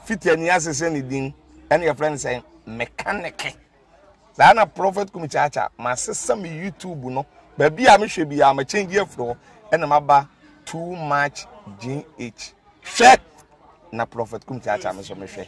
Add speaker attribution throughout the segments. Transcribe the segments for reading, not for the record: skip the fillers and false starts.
Speaker 1: fiti ni asese ni din ene your friend say mechanic za na prophet kumichacha ma sesa me YouTube no ba bia me hwe bia ma change afro ene maba too much GH hwe na prophet kumichacha me so me hwe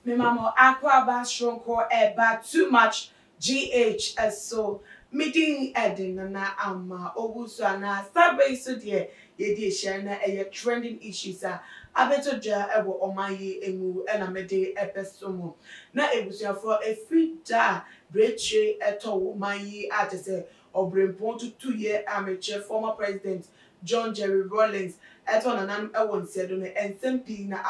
Speaker 2: Me mama aquaba shronko eba too much GH so meeting edin na ama ogusu na sabe so de ye de share na trending issues abeto ja ewo omayi emu na mede epesomo na ebusuafo efida breche eto omayi atese obrempon to 2 year amateur former president John Jerry Rawlings eto nanan ewo nsedo ne ensmp na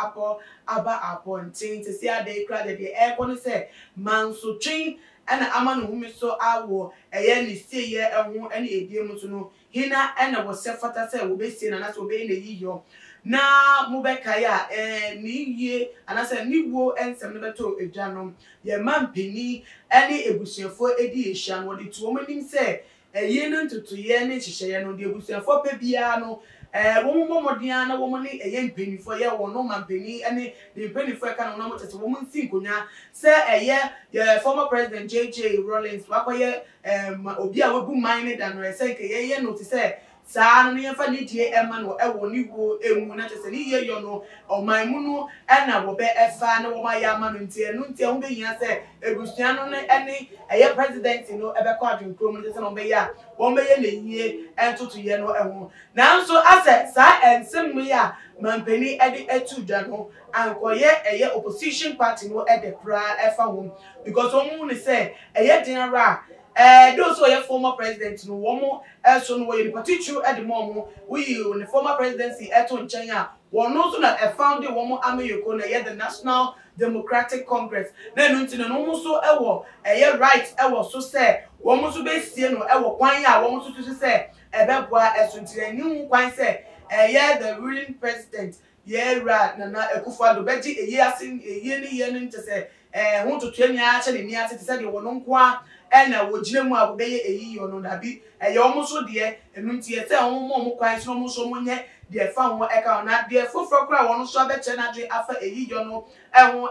Speaker 2: aba appointing to see ade kra de ekon say manso twin ana amanu humi so awo eye ni sie ye ehu ene ediem so no hina ene wo se fata say wo be sie na so be na yiyo na mubeka ya ni yie anase ni wo ensem ne beto edwanom ye mampeni ene ebusuafo edi ehia no de to omanim say eye no ntutu ye ne hihye no de ebusuafo pe bia no womo modiana womo ni eye mpenifo ye wono mampeni ene de mpenifo ka no mo tete womo nsi nkonya se ye former president JJ Rawlings wakoye obi a webu man ne da no se ke ye no te se saa no ye fa ni die ema no ewo ni wo emu na te se ni ye yo no oman mu no na wo be efa na wo ma ya ma no ntie ho be hia se ebusuan no ne ene eye president no ebe kwa adwenkro mu te se no be ya wo be ye na yie entoto ye no eho na nso ase saa ensem mu ya mampeni ede etu dwa no ankoye eye opposition party no ede pra efa hom because omu ne se eye dinara those who are former president no womo so no we partitu at the mom we the former presidency eto nchenya wono so na found the womo ameyoko na ye the National Democratic Congress na no ntino no mo so ewo right ewo so say womo so be sie no ewo kwan ya womo so say ebeboa eso ntini kwan say the ruling president ra na Akufo-Addo beji eyi asin eyi ni ye no nte say ho to twani a che ni ate say de wono nko ena wojire mu abobeye eyi yo no dabi eye omo so de enu ntie se omo kwan so omo so monye de fa ho eka na de foforo kra wono so abeche na dwe afa eyi yo no eho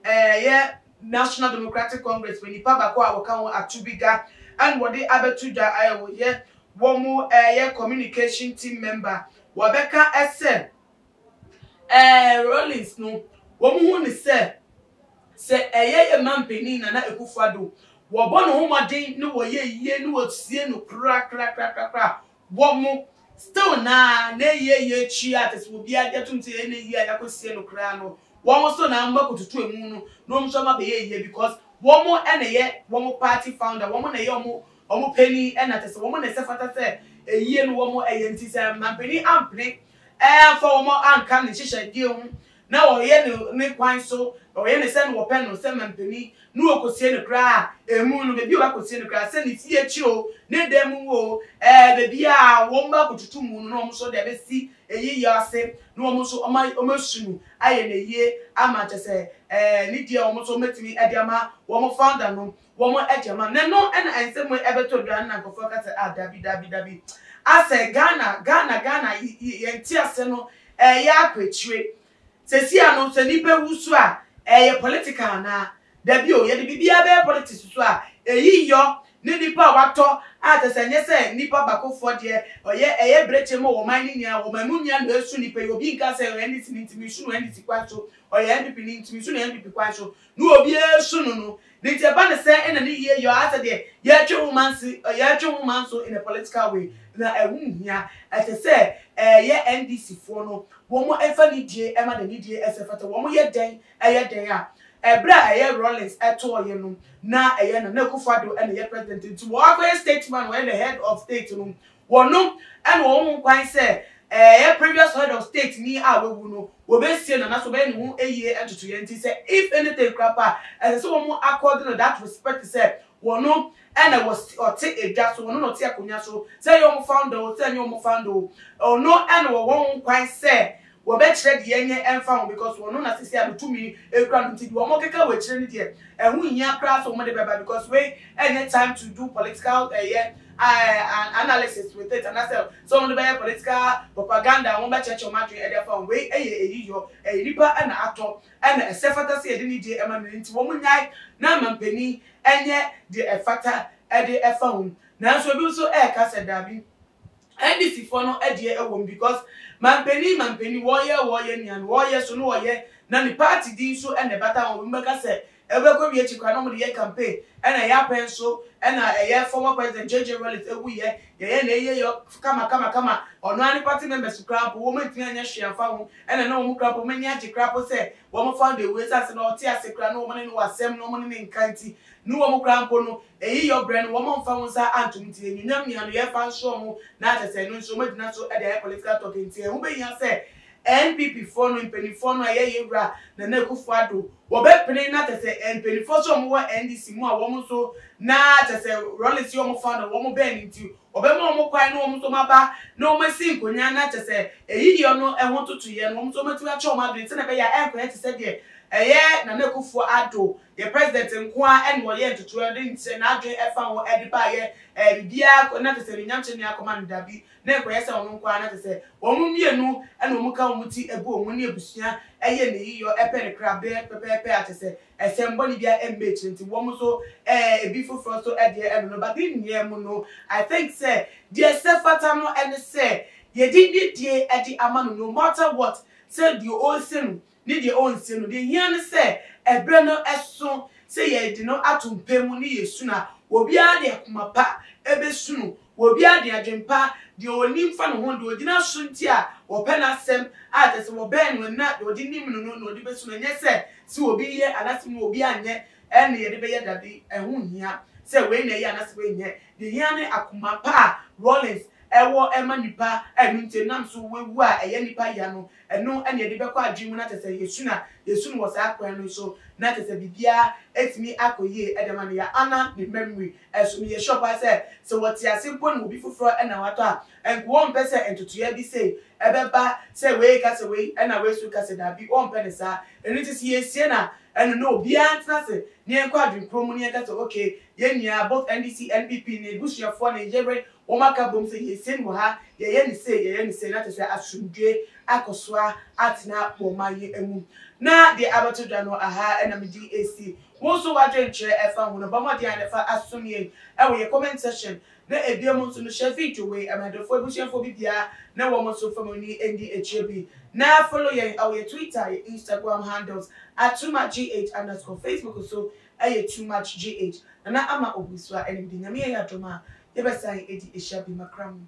Speaker 2: ye National Democratic Congress when ipa bako awoka ho atubiga and wode abetuja ayo ye womo ye communication team member wabeka ese Rawlings no womo hu ni se ye mampeni na Akufo-Addo wo bono homodin no wo ye no wo sie no kra wo mo still na ye chi ates wo bia de tunte ne ye ayakosie no kra no wo mo so na mba kotutu emu no mo so ma be ye because wo mo ene ye wo mo party founder wo mo na ye omo penny ena tese wo mo na se fata se eyi no wo mo eye ntise mampeni ampne for wo mo anka ne hihye die hu na wo ye ne kwan so wo ye ne se no wo pen no se mampeni nu okosie ne kra emu no bebi o akosie ne kra se ne tie chi o ne dem wo bebi a wo mba kotutu mu no mo so de be si eyi yase no mo so omasunu aye ne ye ama tese ni die o mo so metimi e dia ma wo mo founder no wo mo ejema ne no ena ensem ebeto dwan na nkofo ka se dabi ase Ghana ye nti ase no ya akwetire sesi ano se ni be wusu a ye political na dabi o ye de bibia be politics so a eyi yo ni nipa wato atesenye se nipa bakofo de eye breche mo wo man ni nia wo man munia na esu nipa yo bi nka se o ndisi ntimi su no ndisi kwaso NDP ni ntimi su no NDP kwaso no obi esu no ni te ba ne se ena ni ye yo ate de ye twe humanso in a political way na ehunhia ate se ye NDC fo no wo mo efa ni die ema de ni die esefata wo mo ye den a ebra Rawlings eto ye no na na Akufo-Addo and the president to walk a statesman when the head of state no wono and wo kwan say previous head of state ni awewu no wo be sie na so be ne hu eye entoto ye nti say if anything crapa and so wo according to that respect say wono and was or take a gas wono no te akonya so say you founder say you founder no and wo kwan say wo be kire de yenye emfa ho because wono na sisi abutumi ekura no ti wo mo keka we kire ne de ehu hia kra so mo de beba because we any time to do political analysis with it and I said some of the political propaganda won be church o matwe e de fa we eyiyo nipa na ato na esefata se e de ni de ema no nti wo mo nyai na mampani enye de efata e de efa ho na so bi so e ka se dabi NDC for no e de ewom because mampani wo ye nian wo ye so no wo ye na ni party din so e ne bata wo mbeka se ebeko wie chikwa no mo de campaign na ya pen so na ye former president JJ Wallace ewu ye na ye yo kama ono ani party members crap wo mantini anya hweafa ho na wo crap mani age crap se wo mo found the ways as na oti asekra na wo ne wasem no mo ne nkanti no wo mo crap no yo brand wo mo mfa ho sa antumti enyunyam nia no ye fa so mo na atese no so madina so e dey political talking ti e ho be yan se NPP for no penny for no ye wura na Kufu Addo wo be pene na tese penny for so mo NDC mu a wo mo so na tese Rollins yo mo found wo mo be nti obe mo kwan no mo so maba na o masi nkonya na tese eyiyo no ho tutu ye no mo so mati a che o ma do na be ya enkonya tese de na Kufu Addo the president nkwa enwo ye ntutu de nti na adwen efa ho ediba ye bibia na tese nyamche ne akoma ndabi na ekoye se ono nkwa na tese wo mu mienu na wo mu ka wo muti ebu omu ne ebusua eye ne yiyo epere krabe pepepe atese esembo ni bia embechi nti wo mu so ebi fufuro so ede no but in ye mu no I think say the sefata no ene say ye di die edi amano no matter what say the old sin ni the old sin no the here ne say ebre no eso say ye di no atumpemu ni yesu na obi ade akomapa ebe sunu obi ade adwempa de onim fa no ho de ogina sunti a wo pena sem atese wo ben no na de odinim no de besu no nye se obi ye anasem obi anye ene ye de be ye dabi ehu hia se we na ye anasem we nye de hia ne akomapa Rollins ewo ema nipa enunte nam so wewu a eye nipa ya no eno ene ye de be kwa adwemu na tese yesu no was akwan no so na tese bibia etimi akoye edema ne ya ana the memory eso me ye shop I say so what ya simple no bi fufuro ena wato a enko won pese entutu ya bi say ebeba say we ka say we ena we su ka say da bi won pese sa eni ti sie sie na eno no bi antna say ne enko adwen promo ne ka say okay ye nia both NDC NPP ne busuafo ne jebre wo maka bom say ye sen wo ha ye ni say na tese asundwe akoswa atna bomaye emu na the abatodwa no aha ena me DAC wo so wadwen kire efa ho no bamode an efa asomye e wo ye comment section na ebiam so no share video we amadofo ebusiafo bibia na wo mo so famoni NDHB na follow ye our Twitter ye Instagram handles @tumagh_ Facebook so @tumagh na ama obuswa enimdi nyame ya doma ye besan edi ehia bi makram.